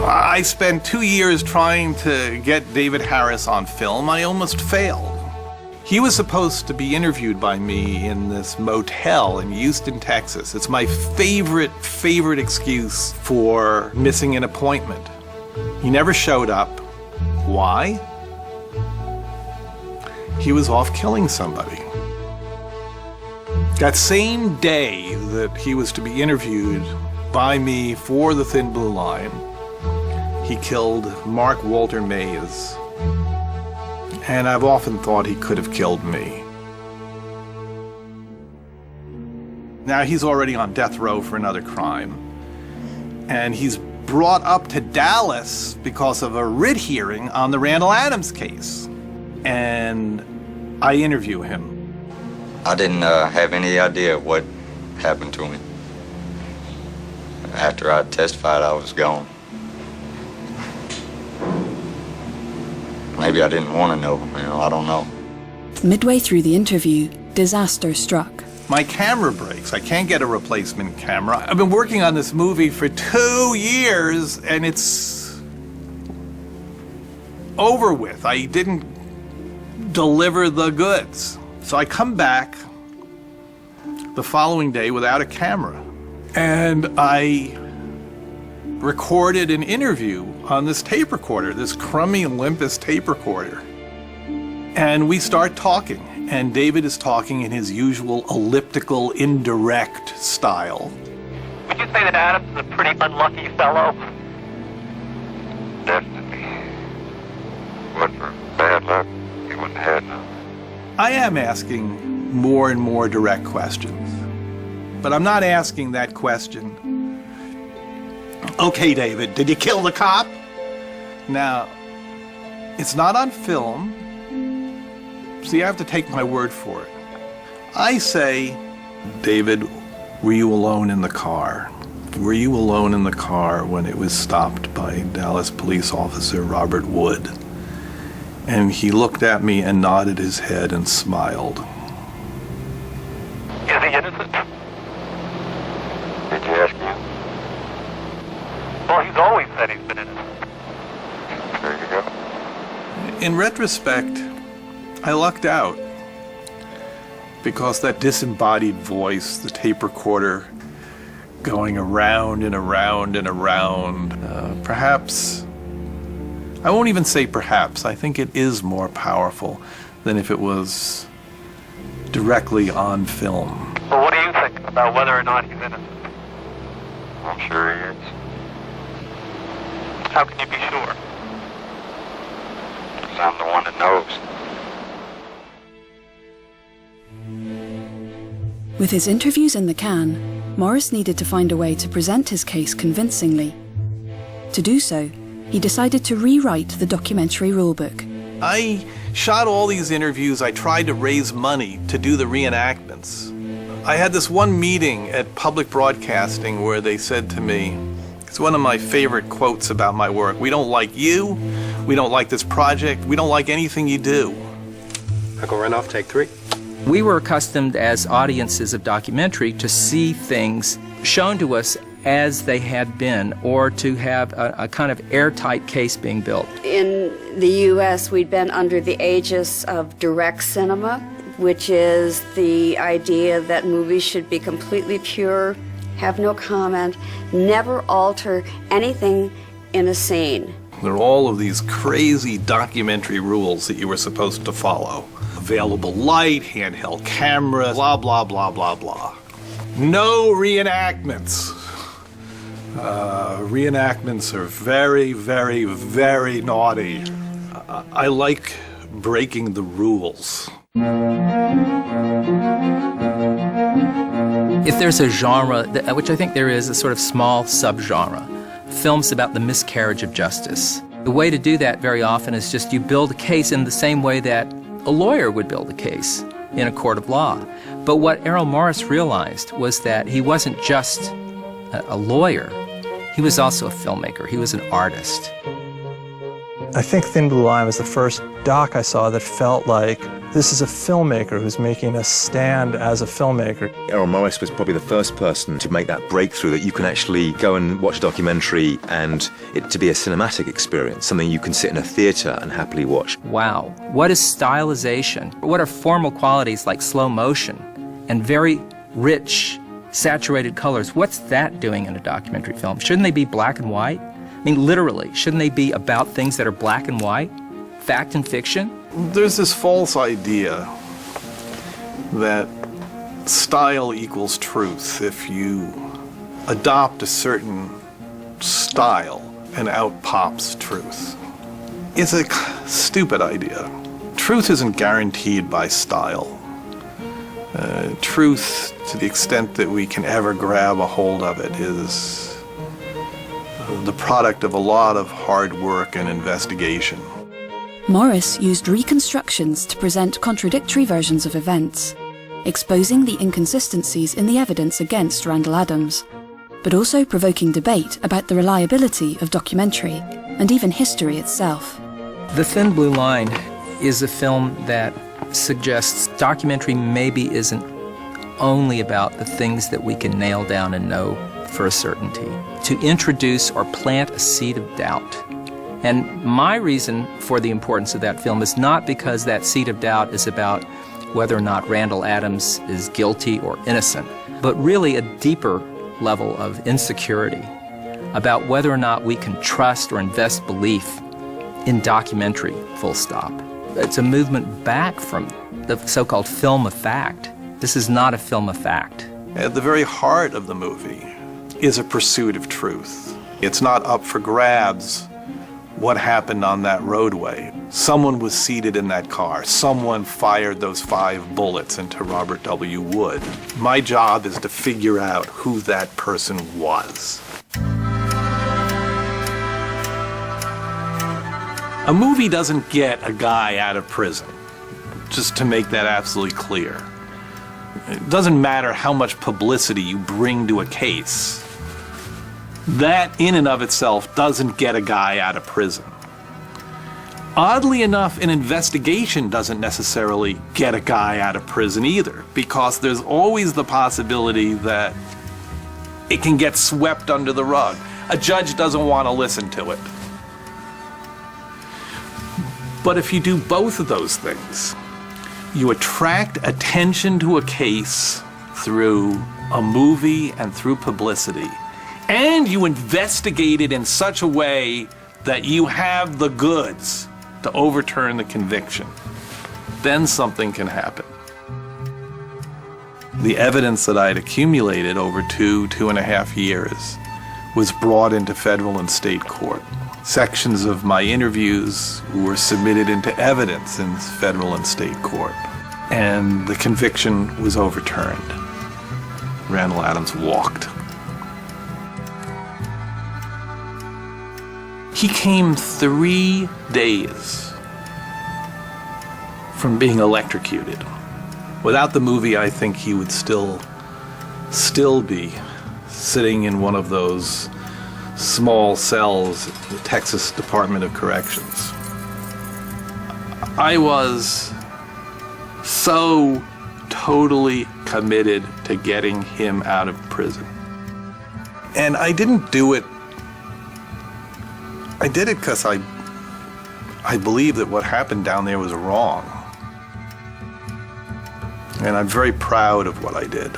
I spent 2 years trying to get David Harris on film. I almost failed. He was supposed to be interviewed by me in this motel in Houston, Texas. It's my favorite excuse for missing an appointment. He never showed up. Why? He was off killing somebody. That same day that he was to be interviewed by me for The Thin Blue Line, he killed Mark Walter Mays. And I've often thought he could have killed me. Now he's already on death row for another crime. And he's brought up to Dallas because of a writ hearing on the Randall Adams case. And I interview him. I didn't have any idea what happened to me. After I testified, I was gone. Maybe I didn't want to know, I don't know. Midway through the interview, disaster struck. My camera breaks. I can't get a replacement camera. I've been working on this movie for 2 years, and it's over with. I didn't deliver the goods. So I come back the following day without a camera, and I recorded an interview on this tape recorder, this crummy Olympus tape recorder. And we start talking, and David is talking in his usual elliptical, indirect style. Would you say that Adams is a pretty unlucky fellow? Definitely. But for bad luck, he wouldn't have none. I am asking more and more direct questions, but I'm not asking that question. Okay, David, did you kill the cop? Now, it's not on film, so you have to take my word for it. I say, David, were you alone in the car? Were you alone in the car when it was stopped by Dallas police officer Robert Wood? And he looked at me and nodded his head and smiled. Is he innocent? Did you ask him? Well, he's always said he's been innocent. There you go. In retrospect, I lucked out. Because that disembodied voice, the tape recorder, going around and around and around, perhaps, I won't even say perhaps, I think it is more powerful than if it was directly on film. Well, what do you think about whether or not he's innocent? I'm sure he is. How can you be sure? 'Cause I'm the one that knows. With his interviews in the can, Morris needed to find a way to present his case convincingly. To do so, he decided to rewrite the documentary rulebook. I shot all these interviews. I tried to raise money to do the reenactments. I had this one meeting at Public Broadcasting where they said to me, it's one of my favorite quotes about my work, "We don't like you, we don't like this project, we don't like anything you do." Uncle Randolph, take 3. We were accustomed as audiences of documentary to see things shown to us as they had been, or to have a kind of airtight case being built. In the U.S., we'd been under the aegis of direct cinema, which is the idea that movies should be completely pure, have no comment, never alter anything in a scene. There are all of these crazy documentary rules that you were supposed to follow. Available light, handheld cameras, blah, blah, blah, blah, blah. No reenactments. Reenactments are very, very, very naughty. I like breaking the rules. If there's a genre, which I think there is, a sort of small subgenre, films about the miscarriage of justice. The way to do that very often is just you build a case in the same way that a lawyer would build a case in a court of law. But what Errol Morris realized was that he wasn't just a lawyer, he was also a filmmaker, he was an artist. I think Thin Blue Line was the first doc I saw that felt like this is a filmmaker who's making a stand as a filmmaker. Errol Morris was probably the first person to make that breakthrough that you can actually go and watch a documentary and it to be a cinematic experience, something you can sit in a theater and happily watch. Wow. What is stylization? What are formal qualities like slow motion and very rich, saturated colors? What's that doing in a documentary film? Shouldn't they be black and white? I mean, literally, shouldn't they be about things that are black and white? Fact and fiction? There's this false idea that style equals truth. If you adopt a certain style and out pops truth. It's a stupid idea. Truth isn't guaranteed by style. Truth, to the extent that we can ever grab a hold of it, is the product of a lot of hard work and investigation. Morris used reconstructions to present contradictory versions of events, exposing the inconsistencies in the evidence against Randall Adams, but also provoking debate about the reliability of documentary and even history itself. The Thin Blue Line is a film that suggests documentary maybe isn't only about the things that we can nail down and know for a certainty, to introduce or plant a seed of doubt. And my reason for the importance of that film is not because that seed of doubt is about whether or not Randall Adams is guilty or innocent, but really a deeper level of insecurity about whether or not we can trust or invest belief in documentary, full stop. It's a movement back from the so-called film of fact. This is not a film of fact. At the very heart of the movie is a pursuit of truth. It's not up for grabs what happened on that roadway. Someone was seated in that car. Someone fired those 5 bullets into Robert W. Wood. My job is to figure out who that person was. A movie doesn't get a guy out of prison, just to make that absolutely clear. It doesn't matter how much publicity you bring to a case. That in and of itself doesn't get a guy out of prison. Oddly enough, an investigation doesn't necessarily get a guy out of prison either, because there's always the possibility that it can get swept under the rug. A judge doesn't want to listen to it. But if you do both of those things, you attract attention to a case through a movie and through publicity, and you investigate it in such a way that you have the goods to overturn the conviction, then something can happen. The evidence that I'd accumulated over 2.5 years was brought into federal and state court. Sections of my interviews were submitted into evidence in federal and state court, and the conviction was overturned. Randall Adams walked. He came 3 days from being electrocuted. Without the movie, I think he would still be sitting in one of those small cells at the Texas Department of Corrections. I was so totally committed to getting him out of prison. And I didn't do it. I did it because I believe that what happened down there was wrong. And I'm very proud of what I did.